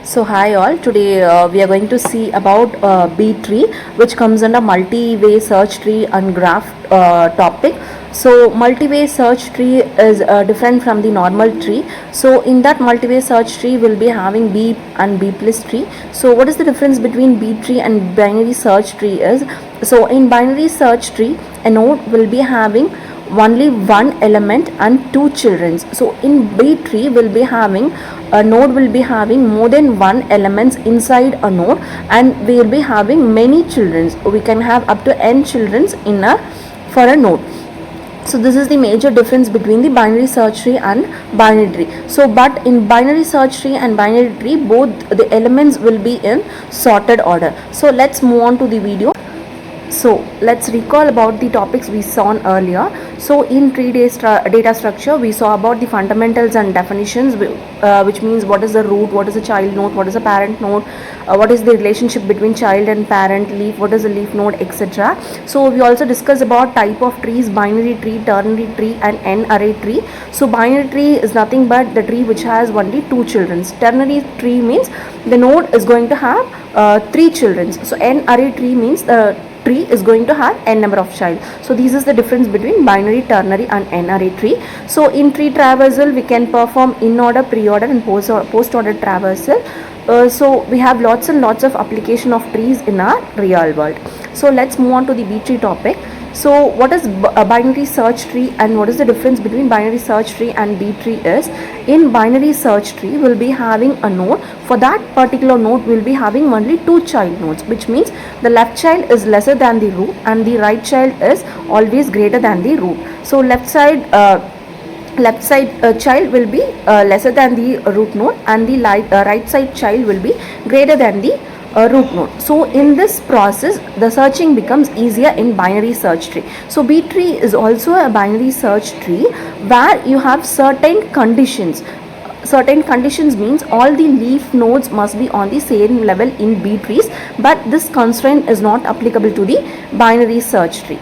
So hi all, today we are going to see about B tree, which comes under multi-way search tree and graph topic. So multi-way search tree is different from the normal tree. So in that multi-way search tree we'll be having B and B plus tree. So what is the difference between B tree and binary search tree is, so in binary search tree a node will be having only one element and two children. So in B tree will be having a node will be having more than one elements inside a node, and we will be having many children. We can have up to n children in a for a node. So this is the major difference between the binary search tree and binary tree. So but in binary search tree and binary tree, both the elements will be in sorted order. So let's move on to the video. So let's recall about the topics we saw earlier. So in data structure we saw about the fundamentals and definitions, which means what is the root, what is the child node, what is the parent node, what is the relationship between child and parent, leaf, what is the leaf node, etc. So we also discussed about type of trees: binary tree, ternary tree and n-array tree. So binary tree is nothing but the tree which has only two children. Ternary tree means the node is going to have three children. So n-array tree means the tree is going to have n number of child. So this is the difference between binary, ternary and n-array tree. So in tree traversal we can perform in order, pre-order and post order traversal. So we have lots and lots of application of trees in our real world. So let's move on to the B tree topic. So what is a binary search tree and what is the difference between binary search tree and B tree is, in binary search tree we'll be having a node. For that particular node we'll be having only two child nodes, which means the left child is lesser than the root and the right child is always greater than the root. So left side child will be lesser than the root node, and the right side child will be greater than the root node. So in this process the searching becomes easier in binary search tree. So B tree is also a binary search tree where you have certain conditions. Certain conditions means all the leaf nodes must be on the same level in B trees, but this constraint is not applicable to the binary search tree.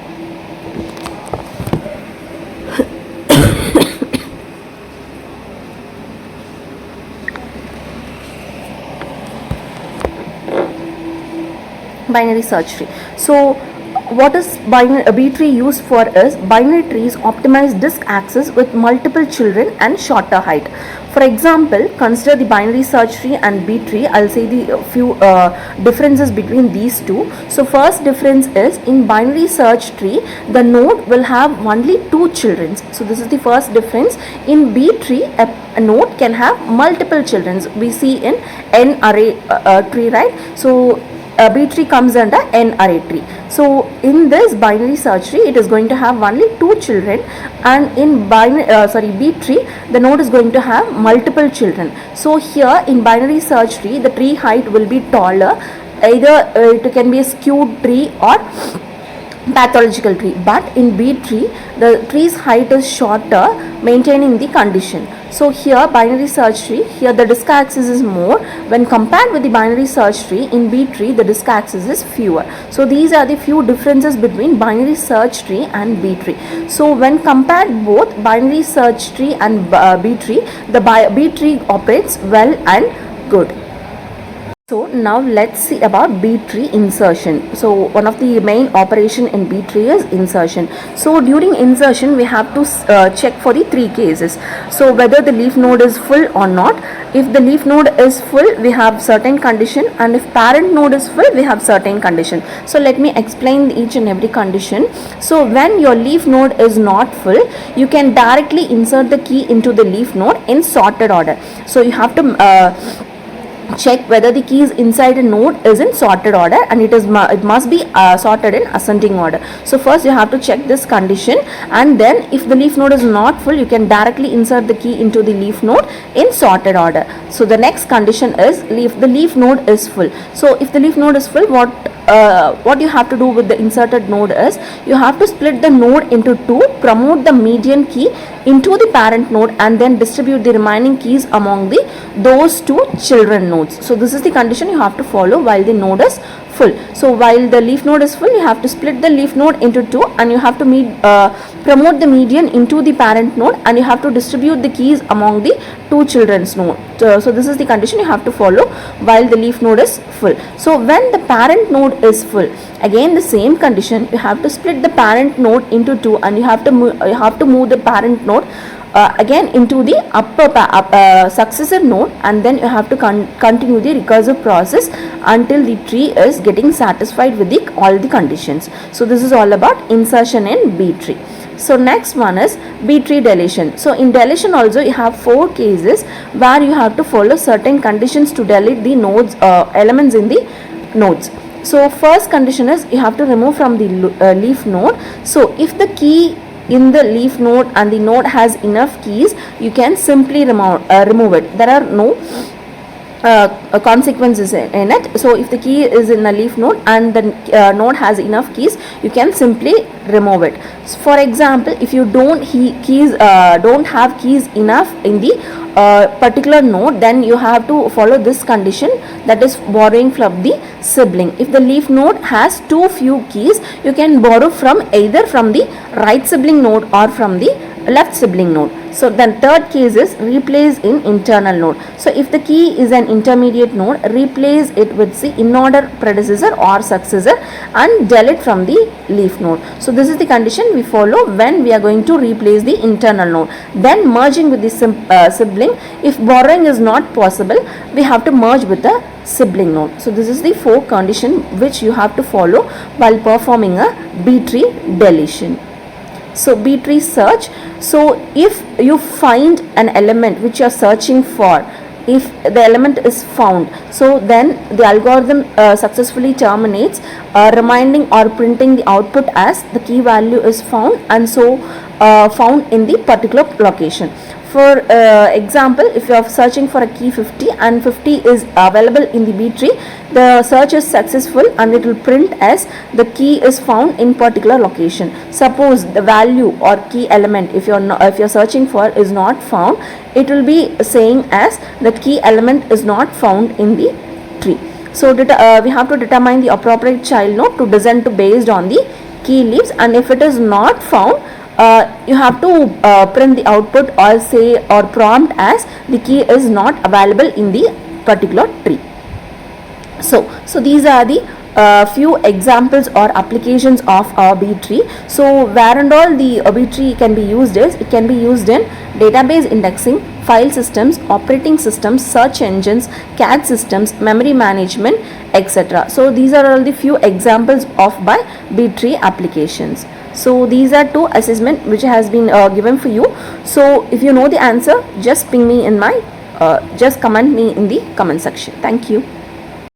Binary search tree. So what is B tree used for is, binary trees optimize disk access with multiple children and shorter height. For example, consider the binary search tree and B tree. I'll say the few differences between these two. So first difference is, in binary search tree the node will have only two children. So this is the first difference. In B tree a node can have multiple children. We see in n-array tree, right? So B tree comes under n-array tree. So in this binary search tree it is going to have only two children, and in B tree the node is going to have multiple children. So here in binary search tree the tree height will be taller. Either it can be a skewed tree or pathological tree, but in B tree the tree's height is shorter, maintaining the condition. So here binary search tree, here the disk axis is more when compared with the binary search tree. In B tree the disk axis is fewer. So these are the few differences between binary search tree and B tree. So when compared both binary search tree and B tree, the B tree operates well and good. So now let's see about B tree insertion. So one of the main operation in B tree is insertion. So during insertion we have to check for the three cases. So whether the leaf node is full or not. If the leaf node is full we have certain condition, and if parent node is full we have certain condition. So let me explain each and every condition. So when your leaf node is not full, you can directly insert the key into the leaf node in sorted order. So you have to check whether the keys inside a node is in sorted order, and it must be sorted in ascending order. So first you have to check this condition, and then if the leaf node is not full you can directly insert the key into the leaf node in sorted order. So the next condition is, if the leaf node is full. So if the leaf node is full, what you have to do with the inserted node is, you have to split the node into two, promote the median key into the parent node, and then distribute the remaining keys among those two children nodes. So this is the condition you have to follow while the node is full. So while the leaf node is full, you have to split the leaf node into two, and you have to promote the median into the parent node, and you have to distribute the keys among the two children's node. So this is the condition you have to follow while the leaf node is full. So when the parent node is full, again the same condition, you have to split the parent node into two, and you have to move the parent node again into the upper successor node, and then you have to continue the recursive process until the tree is getting satisfied with all the conditions. So this is all about insertion in B tree. So next one is B tree deletion. So in deletion also you have 4 cases where you have to follow certain conditions to delete the nodes elements in the nodes. So first condition is you have to remove from the leaf node. So if the key in the leaf node and the node has enough keys, you can simply remove it. There are no consequences in it. So if the key is in a leaf node and the node has enough keys, you can simply remove it. So for example, if you don't have keys enough in the particular node, then you have to follow this condition, that is borrowing from the sibling. If the leaf node has too few keys, you can borrow from either from the right sibling node or from the left sibling node. So then third case is replace in internal node. So if the key is an intermediate node, replace it with the in order predecessor or successor and delete from the leaf node. So this is the condition we follow when we are going to replace the internal node. Then merging with the sibling. If borrowing is not possible, we have to merge with the sibling node. So this is the 4 condition which you have to follow while performing a B tree deletion. So B tree search. So if you find an element which you are searching for, if the element is found, so then the algorithm successfully terminates, reminding or printing the output as the key value is found, and so found in the particular location. For example, if you are searching for a key 50 and 50 is available in the B tree, the search is successful and it will print as the key is found in particular location. Suppose the value or key element, if you're searching for, is not found, it will be saying as the key element is not found in the tree. So we have to determine the appropriate child node to descend based on the key leaves, and if it is not found, you have to print the output or prompt as the key is not available in the particular tree. So these are the few examples or applications of B tree. So where and all the B tree can be used is, it can be used in database indexing, file systems, operating systems, search engines, CAD systems, memory management, etc. So these are all the few examples of B tree applications. So these are 2 assessments which has been given for you. So if you know the answer, just ping me in just comment me in the comment section. Thank you.